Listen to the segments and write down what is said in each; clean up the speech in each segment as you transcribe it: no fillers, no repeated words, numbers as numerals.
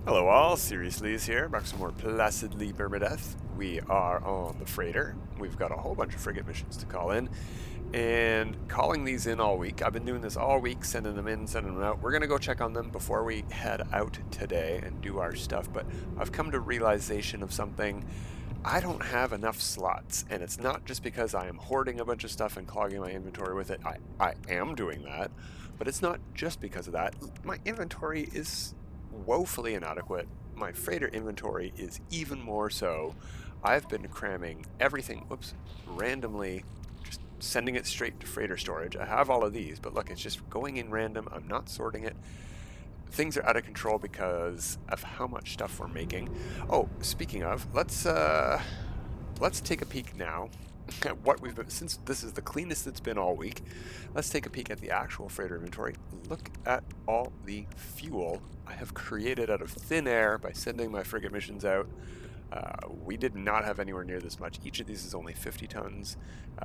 Hello all, Seriously is here, back with some more Placidlee Permadeath. We are on the freighter. We've got a whole bunch of frigate missions to call in, and calling these in all week. I've been doing this all week, sending them in, sending them out. We're going to go check on them before we head out today and do our stuff, but I've come to realization of something. I don't have enough slots, and it's not just because I am hoarding a bunch of stuff and clogging my inventory with it. I am doing that, but it's not just because of that. My inventory is woefully inadequate. My freighter inventory is even more so. I've been cramming everything, randomly, just sending it straight to freighter storage. I have all of these, but look, it's just going in random. I'm not sorting it. Things are out of control because of how much stuff we're making. Oh, speaking of, let's take a peek now at what we've been, since this is the cleanest it's been all week. Let's take a peek at the actual freighter inventory. Look at all the fuel I have created out of thin air by sending my frigate missions out. We did not have anywhere near this much. Each of these is only 50 tons,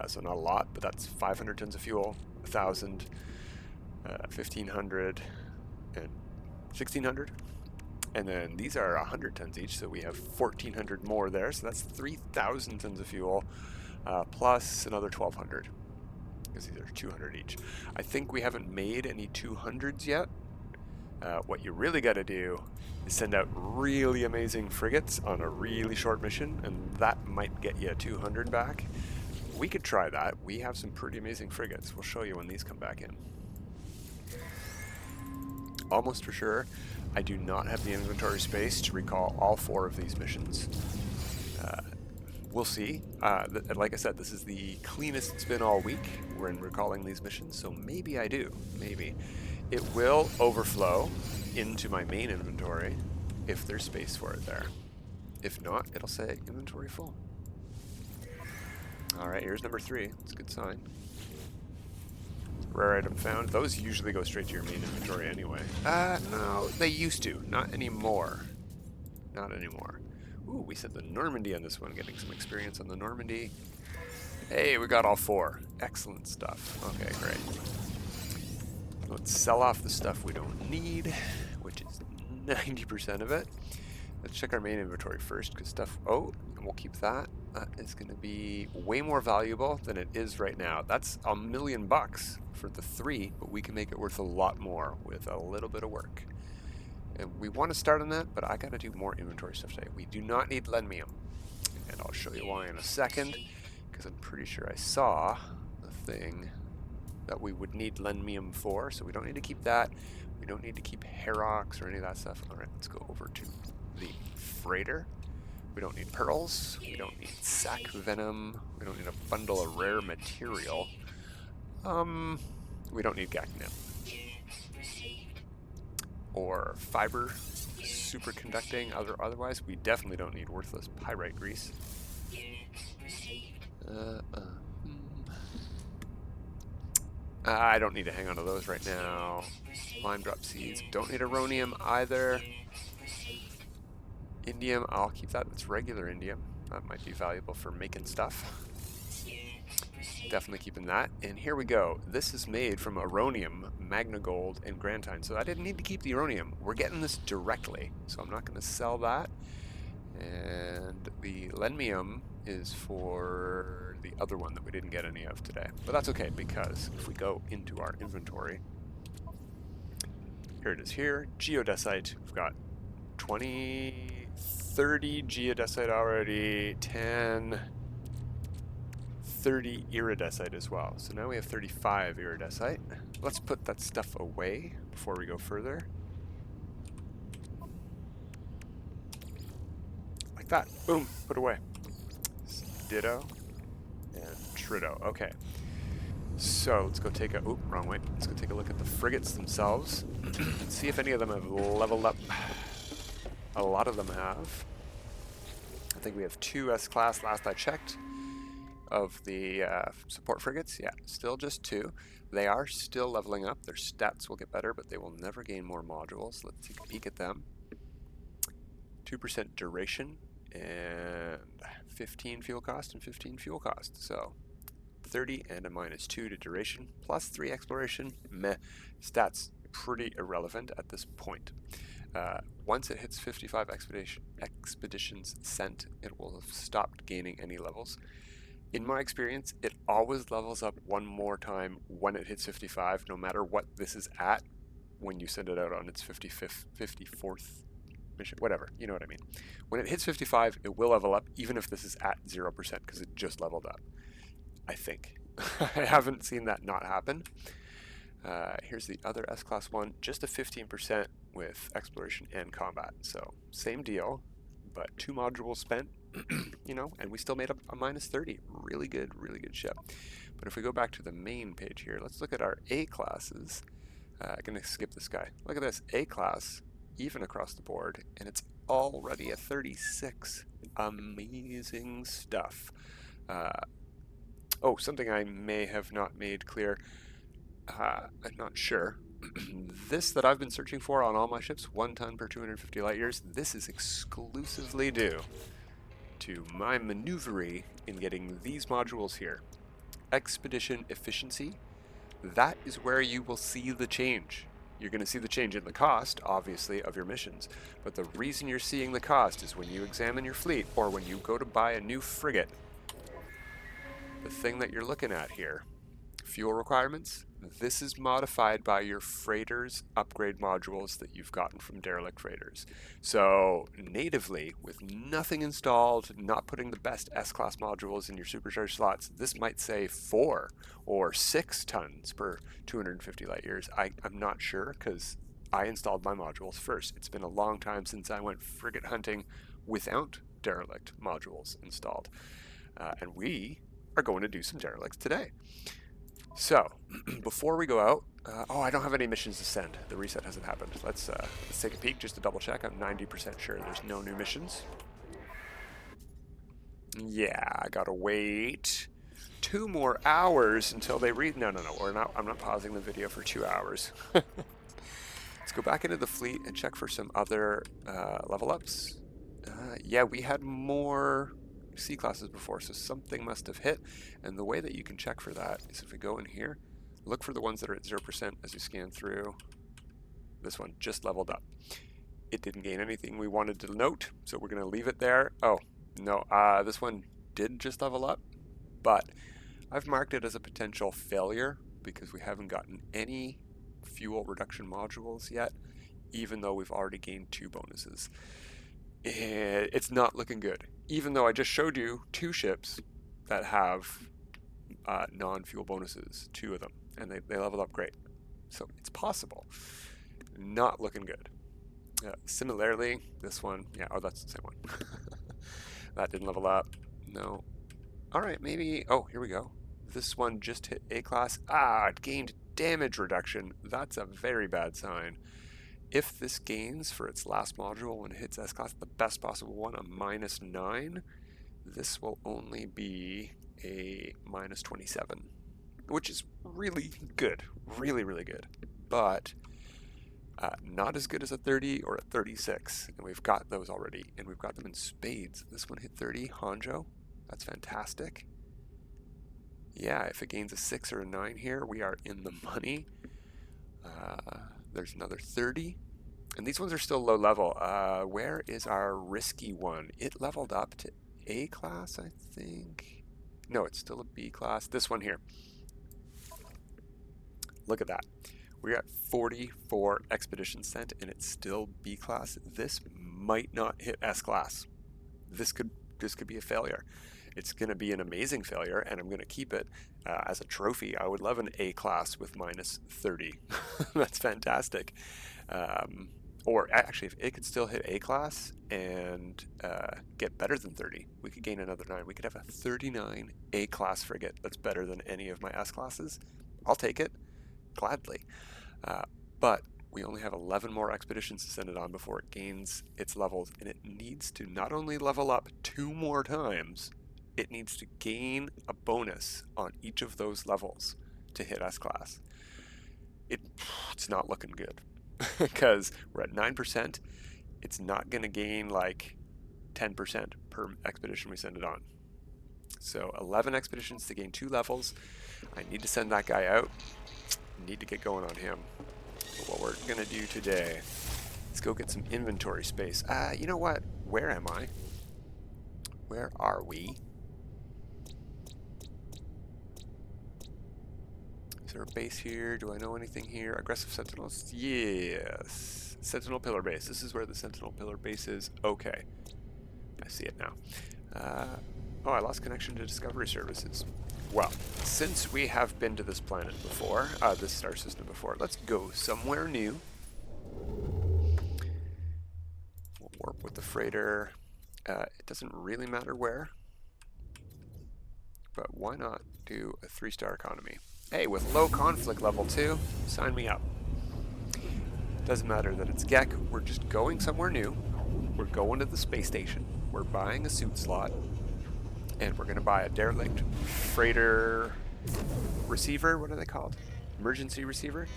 so not a lot, but that's 500 tons of fuel, 1,000, 1,500, and 1,600. And then these are 100 tons each, so we have 1,400 more there, so that's 3,000 tons of fuel, plus another 1,200, because these are 200 each. I think we haven't made any 200s yet. What you really got to do is send out really amazing frigates on a really short mission, and that might get you 200 back. We could try that. We have some pretty amazing frigates. We'll show you when these come back in. Almost for sure, I do not have the inventory space to recall all 4 of these missions. We'll see. Like I said, this is the cleanest it's been all week. We're in recalling these missions, so maybe I do. Maybe. It will overflow into my main inventory if there's space for it there. If not, it'll say inventory full. Alright, here's number 3. It's a good sign. Rare item found. Those usually go straight to your main inventory anyway. No, they used to. Not anymore. Not anymore. Ooh, we sent the Normandy on this one, getting some experience on the Normandy. Hey, we got all 4. Excellent stuff. Okay, great. Let's sell off the stuff we don't need, which is 90% of it. Let's check our main inventory first, because stuff... Oh, and we'll keep that. That is going to be way more valuable than it is right now. That's $1 million for the 3, but we can make it worth a lot more with a little bit of work. And we want to start on that, but I got to do more inventory stuff today. We do not need lenmium, and I'll show you why in a second, because I'm pretty sure I saw the thing that we would need lenmium for, so we don't need to keep that. We don't need to keep Herox or any of that stuff. All right, let's go over to the freighter. We don't need pearls. We don't need sac venom. We don't need a bundle of rare material. We don't need gacnip. Or fiber superconducting. Otherwise, we definitely don't need worthless pyrite grease. I don't need to hang on to those right now. Lime drop seeds. Don't need aronium either. Indium, I'll keep that. That's regular indium. That might be valuable for making stuff. Definitely keeping that. And here we go. This is made from aronium, magna gold, and grantine. So I didn't need to keep the aronium. We're getting this directly, so I'm not going to sell that. And the lenmium is for the other one that we didn't get any of today. But that's okay, because if we go into our inventory, here it is here, geodesite. We've got 20, 30 geodesite already, 10, 30 iridesite as well. So now we have 35 iridesite. Let's put that stuff away before we go further. Like that. Boom. Put away. Ditto and Trito. Okay. So let's go take a... Oop, wrong way. Let's go take a look at the frigates themselves. See if any of them have leveled up. A lot of them have. I think we have 2 S-class last I checked of the support frigates. Yeah, still just 2. They are still leveling up. Their stats will get better, but they will never gain more modules. Let's take a peek at them. 2% duration and 15 fuel cost and 15 fuel cost. So 30 and a -2 to duration, plus 3 exploration. Meh. Stats pretty irrelevant at this point. Once it hits 55 expeditions sent, it will have stopped gaining any levels. In my experience, it always levels up one more time when it hits 55, no matter what this is at when you send it out on its 55th, 54th mission, whatever, you know what I mean. When it hits 55, it will level up, even if this is at 0%, because it just leveled up, I think. I haven't seen that not happen. Here's the other S-Class one, just a 15% with exploration and combat. So same deal, but 2 modules spent, you know, and we still made up a -30. Really good ship. But if we go back to the main page here, let's look at our A classes. I'm gonna skip this guy. Look at this, A class, even across the board, and it's already a 36. Amazing stuff. Oh, something I may have not made clear. I'm not sure. This that I've been searching for on all my ships, 1 ton per 250 light years, this is exclusively due to my maneuvery in getting these modules here. Expedition efficiency, that is where you will see the change. You're going to see the change in the cost, obviously, of your missions. But the reason you're seeing the cost is when you examine your fleet or when you go to buy a new frigate. The thing that you're looking at here, fuel requirements, this is modified by your freighters upgrade modules that you've gotten from derelict freighters. So natively, with nothing installed, not putting the best S-Class modules in your supercharged slots, this might say 4 or 6 tons per 250 light years. I'm not sure because I installed my modules first. It's been a long time since I went frigate hunting without derelict modules installed. And we are going to do some derelicts today. So, before we go out, oh, I don't have any missions to send. The reset hasn't happened. Let's take a peek just to double check. I'm 90% sure there's no new missions. Yeah, I gotta wait 2 more hours until they read. No, I'm not pausing the video for 2 hours. Let's go back into the fleet and check for some other level ups. Yeah, we had more C classes before, so something must have hit, and the way that you can check for that is if we go in here, look for the ones that are at 0% as you scan through. This one just leveled up. It didn't gain anything we wanted to note, so we're going to leave it there. Oh, no, this one did just level up, but I've marked it as a potential failure because we haven't gotten any fuel reduction modules yet, even though we've already gained 2 bonuses. It's not looking good, even though I just showed you 2 ships that have non-fuel bonuses, 2 of them, and they leveled up great. So it's possible. Not looking good. Similarly, this one, yeah, oh, that's the same one. That didn't level up. No. All right, maybe, oh, here we go. This one just hit A class. It gained damage reduction. That's a very bad sign. If this gains for its last module when it hits S-Class, the best possible one, a -9, this will only be a -27, which is really good, really good, but not as good as a 30 or a 36, and we've got those already, and we've got them in spades. This one hit 30, Honjo, that's fantastic. Yeah, if it gains a 6 or a 9 here, we are in the money. There's another 30. And these ones are still low level. Where is our risky one? It leveled up to A class, I think. No, it's still a B class. This one here. Look at that. We got 44 expeditions sent, and it's still B class. This might not hit S class. This could be a failure. It's going to be an amazing failure, and I'm going to keep it as a trophy. I would love an A class with -30. That's fantastic. Or actually, if it could still hit A class and get better than 30, we could gain another 9. We could have a 39 A class frigate that's better than any of my S classes. I'll take it gladly. But we only have 11 more expeditions to send it on before it gains its levels, and it needs to not only level up 2 more times, it needs to gain a bonus on each of those levels to hit S class. It's not looking good because we're at 9%. It's not going to gain like 10% per expedition we send it on. So 11 expeditions to gain 2 levels. I need to send that guy out. Need to get going on him. what we're gonna do today. Let's go get some inventory space. You know what? Where am I? Where are we? Is there a base here? Do I know anything here? Aggressive sentinels? Yes. Sentinel pillar base. This is where the sentinel pillar base is. Okay. I see it now. Oh, I lost connection to Discovery Services. Well, since we have been to this planet before, this star system before, let's go somewhere new. We'll warp with the freighter. It doesn't really matter where, but why not do a 3-star economy? Hey, with low conflict level 2, sign me up. Doesn't matter that it's Gek, we're just going somewhere new. We're going to the space station. We're buying a suit slot. And we're going to buy a derelict freighter receiver. What are they called? Emergency receiver.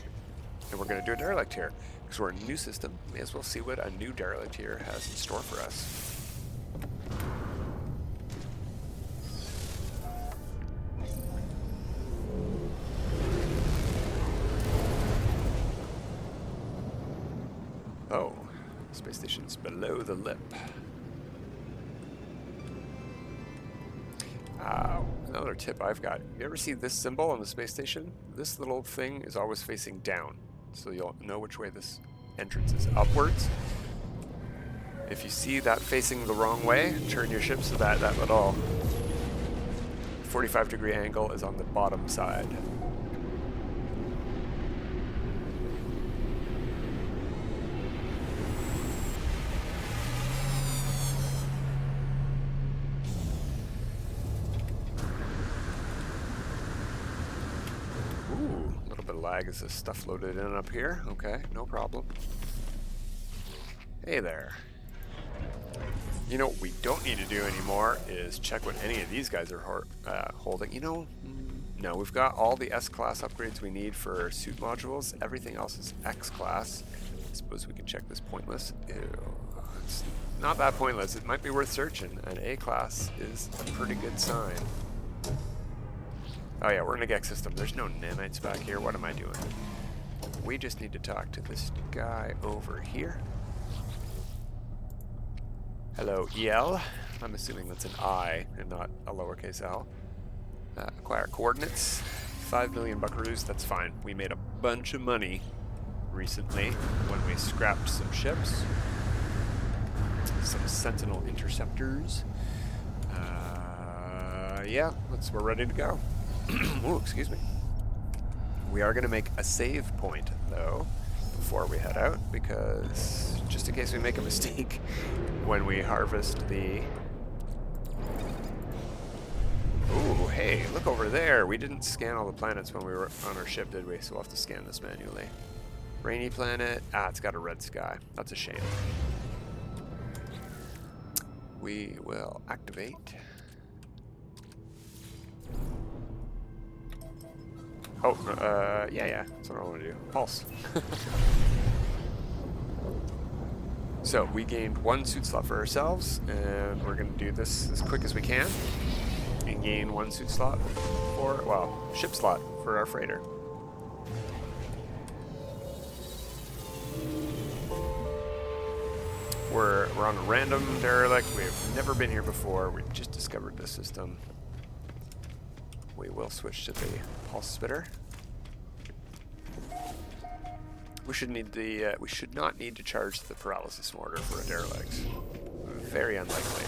And we're going to do a derelict here. Because we're in a new system. May as well see what a new derelict here has in store for us. Oh, space station's below the lip. Another tip I've got. You ever see this symbol on the space station? This little thing is always facing down, so you'll know which way this entrance is. Upwards. If you see that facing the wrong way, turn your ship so that that little 45-degree angle is on the bottom side. Lag as this stuff loaded in up here. Okay, no problem. Hey there. You know what we don't need to do anymore is check what any of these guys are holding. You know, no, we've got all the S-class upgrades we need for suit modules. Everything else is X-class. I suppose we can check this pointless. Ew, it's not that pointless. It might be worth searching. An A-class is a pretty good sign. Oh yeah, we're in a Gek system. There's no nanites back here. What am I doing? We just need to talk to this guy over here. Hello, EL. I'm assuming that's an I and not a lowercase l. Acquire coordinates. 5 million buckaroos. That's fine. We made a bunch of money recently when we scrapped some ships. Some Sentinel interceptors. Yeah, we're ready to go. Ooh, excuse me. We are going to make a save point, though, before we head out, because just in case we make a mistake when we harvest the... Ooh, hey, look over there. We didn't scan all the planets when we were on our ship, did we? So we'll have to scan this manually. Rainy planet. Ah, it's got a red sky. That's a shame. We will activate... Oh, yeah, that's what I want to do. Pulse. So, we gained 1 suit slot for ourselves, and we're going to do this as quick as we can, and gain 1 suit slot for, well, ship slot for our freighter. We're on a random derelict. We've never been here before. We just discovered this system. We will switch to the pulse spitter. We should not need to charge the paralysis mortar for a derelict. Very unlikely.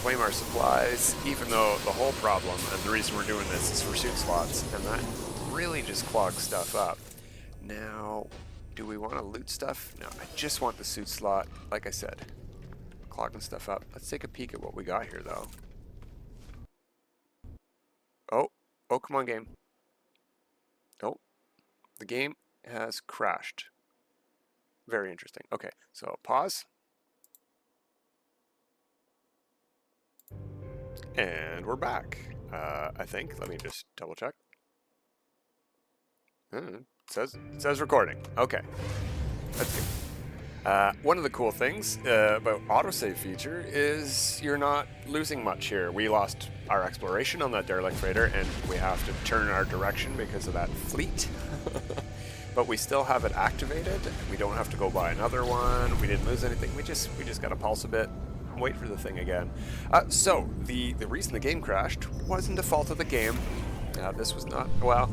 Claim our supplies, even though the whole problem and the reason we're doing this is for suit slots, and that really just clogs stuff up. Now, do we want to loot stuff? No, I just want the suit slot, like I said. Clogging stuff up. Let's take a peek at what we got here, though. Oh, come on, game. Oh, the game has crashed. Very interesting. Okay, so pause. And we're back. I think. Let me just double check. It says recording. Okay. Let's see. One of the cool things about autosave feature is you're not losing much here. We lost our exploration on that derelict freighter, and we have to turn our direction because of that fleet. But we still have it activated. We don't have to go buy another one. We didn't lose anything. We just got to pulse a bit and wait for the thing again. So the reason the game crashed wasn't the fault of the game. This was not, well,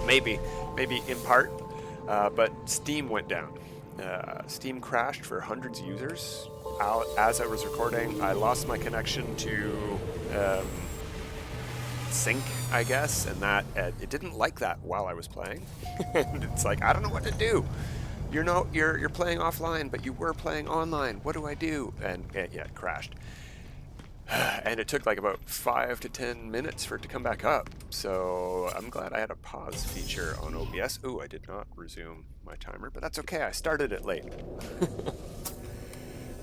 maybe in part, but Steam went down. Steam crashed for hundreds of users. As I was recording, I lost my connection to sync, I guess, and that it didn't like that while I was playing. And it's like, I don't know what to do. You're playing offline, but you were playing online. What do I do? And yeah, it crashed. And it took like about 5 to 10 minutes for it to come back up. So I'm glad I had a pause feature on OBS. Ooh, I did not resume my timer, but that's okay. I started it late.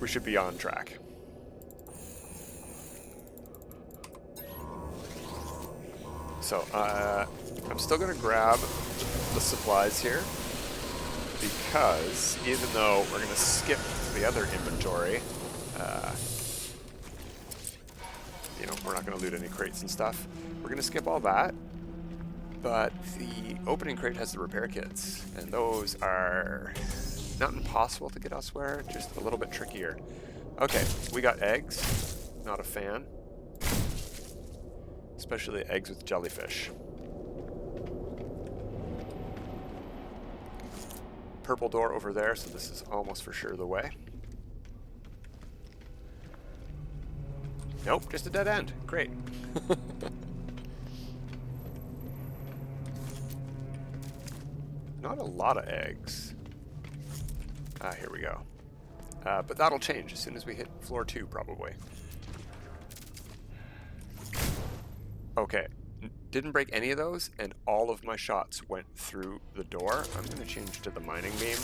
We should be on track. So I'm still going to grab the supplies here, because even though we're going to skip the other inventory, you know, we're not going to loot any crates and stuff. We're going to skip all that, but the opening crate has the repair kits, and those are not impossible to get elsewhere, just a little bit trickier. Okay, we got eggs. Not a fan. Especially eggs with jellyfish. Purple door over there, so this is almost for sure the way. Nope, just a dead end. Great. Not a lot of eggs. Here we go. But that'll change as soon as we hit floor 2, probably. Okay, didn't break any of those, and all of my shots went through the door. I'm going to change to the mining beam,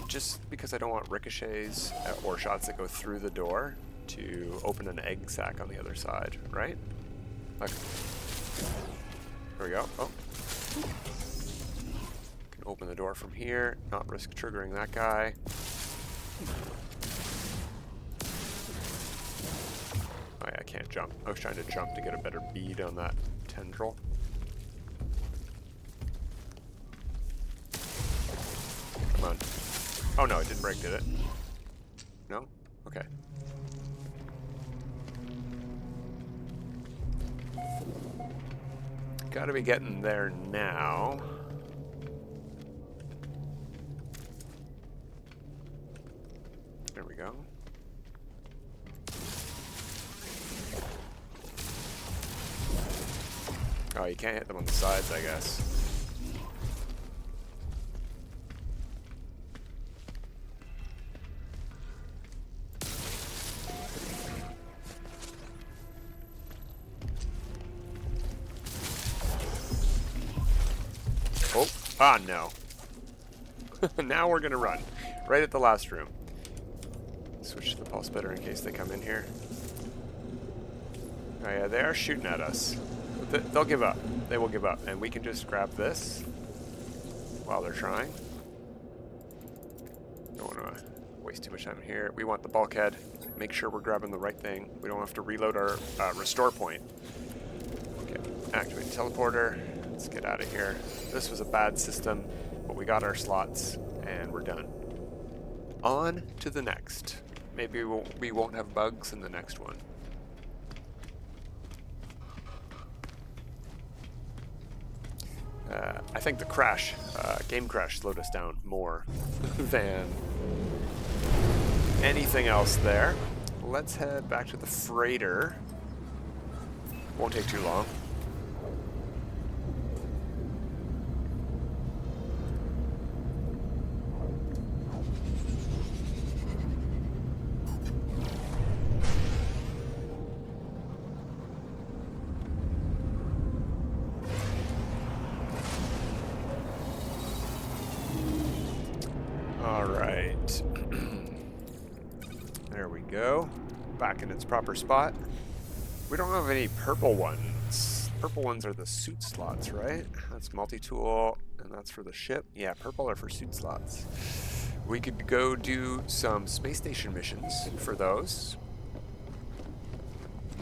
just because I don't want ricochets or shots that go through the door to open an egg sack on the other side, right? Okay. There we go. Oh. Can open the door from here, not risk triggering that guy. Oh yeah, I can't jump. I was trying to jump to get a better bead on that tendril. Come on. Oh no, it didn't break, did it? No? Okay. Gotta be getting there now. There we go. Oh, you can't hit them on the sides, I guess. Oh, ah, no. Now we're gonna run. Right at the last room. Switch to the pulse better in case they come in here. Oh yeah, they are shooting at us. They'll give up. They will give up. And we can just grab this while they're trying. Don't want to waste too much time here. We want the bulkhead. Make sure we're grabbing the right thing. We don't have to reload our restore point. Okay, activate teleporter. Let's get out of here. This was a bad system, but we got our slots and we're done. On to the next. Maybe we won't have bugs in the next one. I think the crash, game crash, slowed us down more than anything else there. Let's head back to the freighter. Won't take too long. Alright. There we go. Back in its proper spot. We don't have any purple ones. Purple ones are the suit slots, right? That's multi-tool, and that's for the ship. Yeah, purple are for suit slots. We could go do some space station missions for those.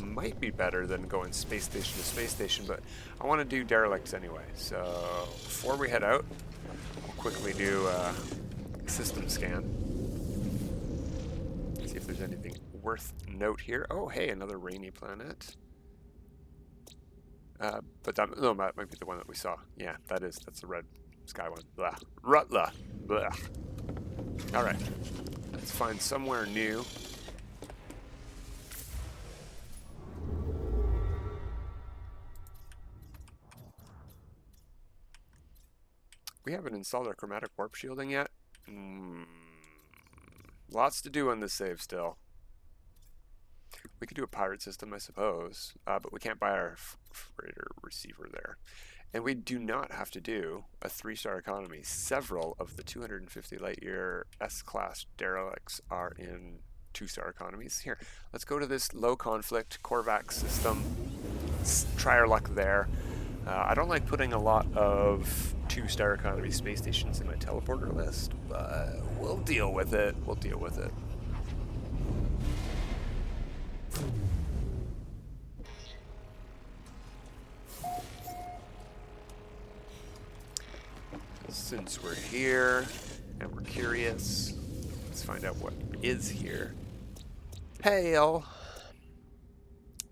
Might be better than going space station to space station, but I want to do derelicts anyway. So before we head out, we'll quickly do a system scan. See if there's anything worth note here. Oh, hey, another rainy planet. But that, no, that might be the one that we saw. Yeah, that's the red sky one. Blah. Rutla. Blah. All right, let's find somewhere new. We haven't installed our chromatic warp shielding yet. Lots to do on this save still. We could do a pirate system, I suppose, but we can't buy our freighter receiver there. And we do not have to do a 3-star economy. Several of the 250 light-year S-class derelicts are in 2-star economies. Here, let's go to this low-conflict Korvax system. Let's try our luck there. I don't like putting a lot of 2-star economy space stations in my teleporter list, but we'll deal with it. We'll deal with it. Since we're here and we're curious, let's find out what is here. Hail!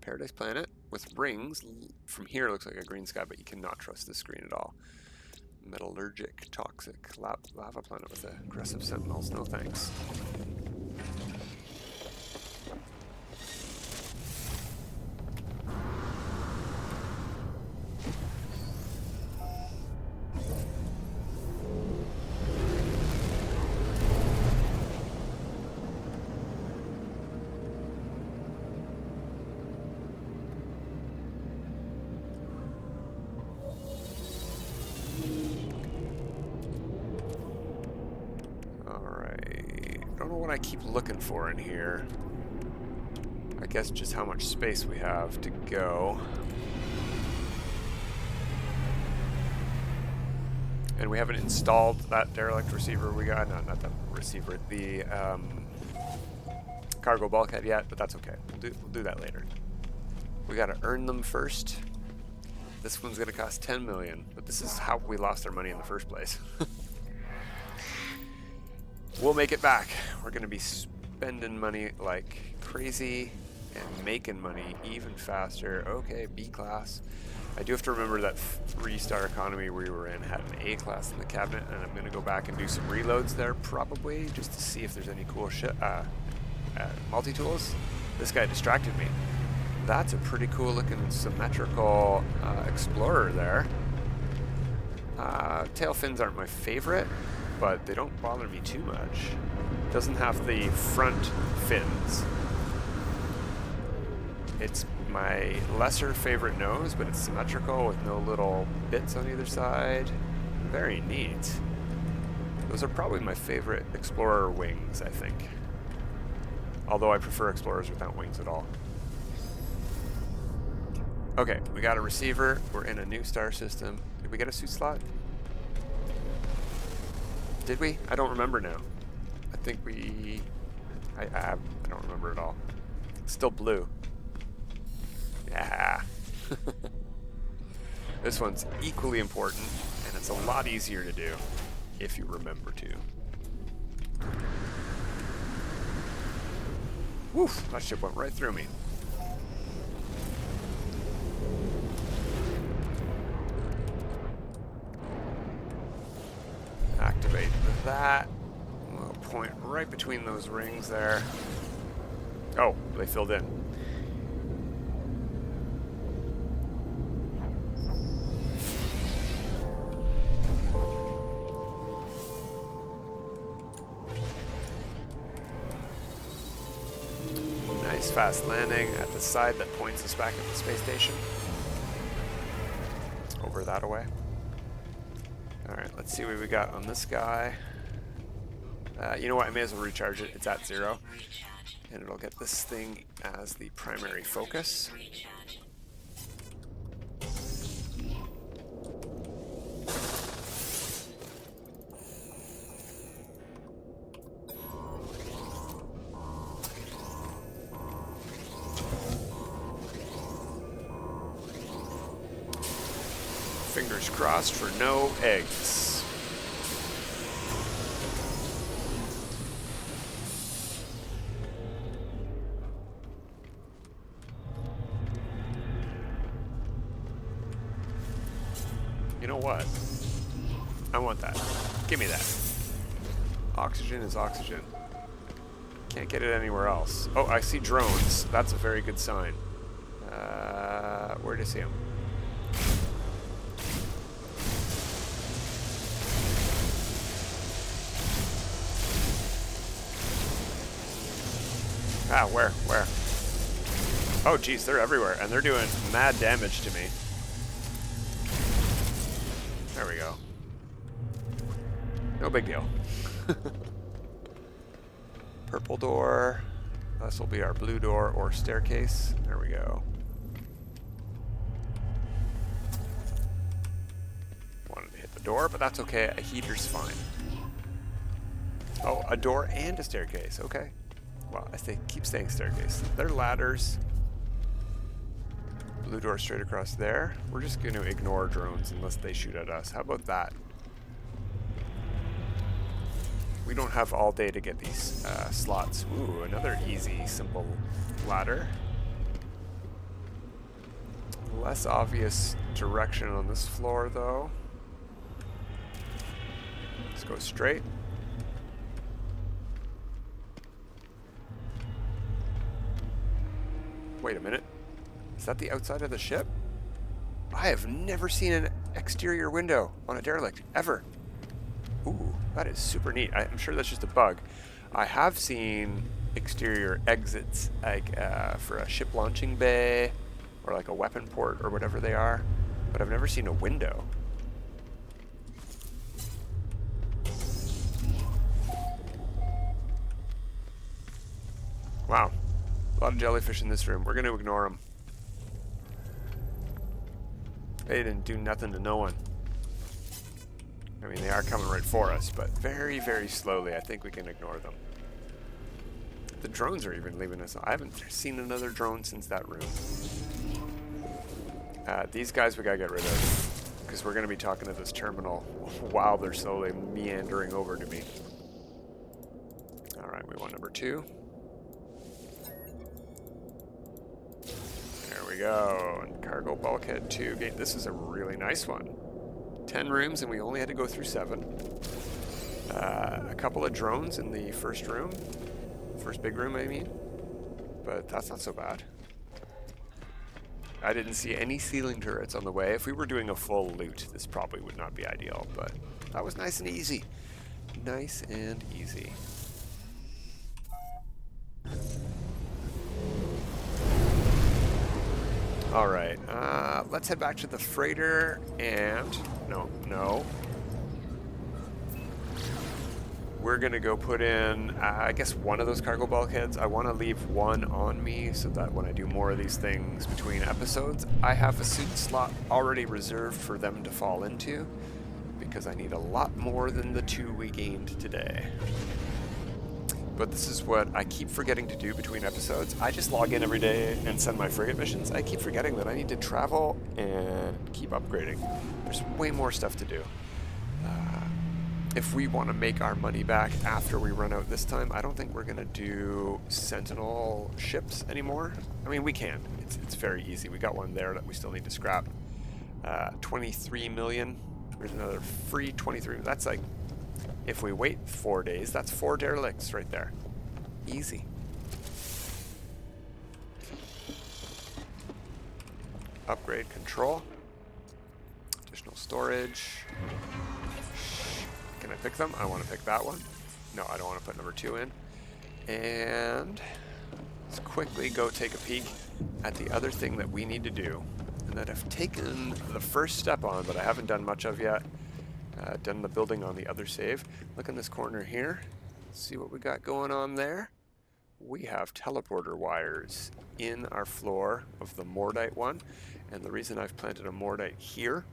Paradise planet with rings. From here it looks like a green sky, but you cannot trust this screen at all. Metallurgic, toxic, lava planet with aggressive sentinels. No thanks. I keep looking for in here. I guess just how much space we have to go. And we haven't installed that derelict receiver we got. No, not that receiver. The cargo bulkhead yet, but that's okay. We'll do that later. We gotta earn them first. This one's gonna cost 10 million, but this is how we lost our money in the first place. We'll make it back. We're going to be spending money like crazy and making money even faster. Okay, B class. I do have to remember that 3-star economy we were in had an A class in the cabinet, and I'm going to go back and do some reloads there probably just to see if there's any cool shit. Multi-tools? This guy distracted me. That's a pretty cool looking symmetrical explorer there. Tail fins aren't my favorite, but they don't bother me too much. Doesn't have the front fins. It's my lesser favorite nose, but it's symmetrical with no little bits on either side. Very neat. Those are probably my favorite Explorer wings, I think. Although I prefer Explorers without wings at all. Okay, we got a receiver. We're in a new star system. Did we get a suit slot? Did we? I don't remember now. I think we... I don't remember at all. It's still blue. Yeah. This one's equally important, and it's a lot easier to do if you remember to. Woof! That ship went right through me. Activate that. We'll point right between those rings there. Oh, they filled in. Nice fast landing at the side that points us back at the space station. Over that away. Alright, let's see what we got on this guy. You know what, I may as well recharge it. It's at 0. And it'll get this thing as the primary focus. Fingers crossed for no eggs. You know what? I want that. Give me that. Oxygen is oxygen. Can't get it anywhere else. Oh, I see drones. That's a very good sign. Where do you see them? Ah, where? Oh, geez, they're everywhere, and they're doing mad damage to me. There we go. No big deal. Purple door. This will be our blue door or staircase. There we go. Wanted to hit the door, but that's okay. A heater's fine. Oh, a door and a staircase. Okay. Well, keep saying staircase. They're ladders. Blue door straight across there. We're just going to ignore drones unless they shoot at us. How about that? We don't have all day to get these slots. Ooh, another easy, simple ladder. Less obvious direction on this floor, though. Let's go straight. Wait a minute. Is that the outside of the ship? I have never seen an exterior window on a derelict, ever. Ooh, that is super neat. I'm sure that's just a bug. I have seen exterior exits, like for a ship launching bay, or like a weapon port, or whatever they are, but I've never seen a window. Wow, a lot of jellyfish in this room. We're going to ignore them. They didn't do nothing to no one. I mean, they are coming right for us, but very, very slowly. I think we can ignore them. The drones are even leaving us. I haven't seen another drone since that room. These guys we gotta get rid of, because we're gonna be talking to this terminal while they're slowly meandering over to me. Alright, we want number 2. There we go. And cargo bulkhead 2 gate. This is a really nice one. 10 rooms, and we only had to go through 7. A couple of drones in the first room. First big room, I mean. But that's not so bad. I didn't see any ceiling turrets on the way. If we were doing a full loot, this probably would not be ideal, but that was nice and easy. Nice and easy. Alright, let's head back to the freighter and... No. We're going to go put in, I guess, one of those cargo bulkheads. I want to leave one on me so that when I do more of these things between episodes, I have a suit slot already reserved for them to fall into, because I need a lot more than the 2 we gained today. But this is what I keep forgetting to do between episodes. I just log in every day and send my frigate missions. I keep forgetting that I need to travel and keep upgrading. There's way more stuff to do. If we want to make our money back after we run out this time, I don't think we're going to do Sentinel ships anymore. I mean, we can. It's very easy. We got one there that we still need to scrap. 23 million. There's another free 23. That's like... If we wait 4 days, that's 4 derelicts right there. Easy. Upgrade control. Additional storage. Can I pick them? I want to pick that one. No, I don't want to put number 2 in. And let's quickly go take a peek at the other thing that we need to do, and that I've taken the first step on, but I haven't done much of yet. Done the building on the other save. Look in this corner here. See what we got going on there? We have teleporter wires in our floor of the Mordite one. And the reason I've planted a Mordite here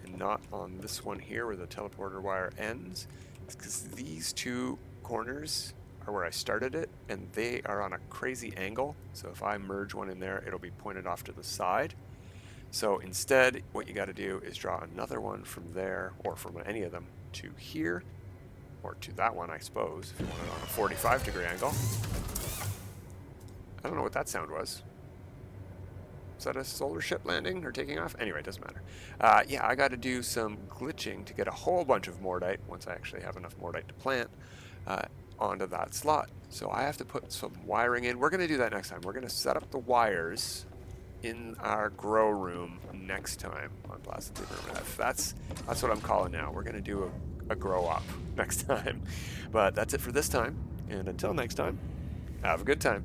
and not on this one here where the teleporter wire ends is because these 2 corners are where I started it, and they are on a crazy angle. So if I merge one in there, it'll be pointed off to the side. So instead, what you got to do is draw another one from there, or from any of them, to here, or to that one, I suppose, if you want it on a 45-degree angle. I don't know what that sound was. Is that a solar ship landing or taking off? Anyway, it doesn't matter. Yeah, I got to do some glitching to get a whole bunch of Mordite, once I actually have enough Mordite to plant, onto that slot. So I have to put some wiring in. We're going to do that next time. We're going to set up the wires in our grow room next time on Placidlee Permadeath. That's what I'm calling now. We're going to do a grow up next time. But that's it for this time. And until next time, have a good time.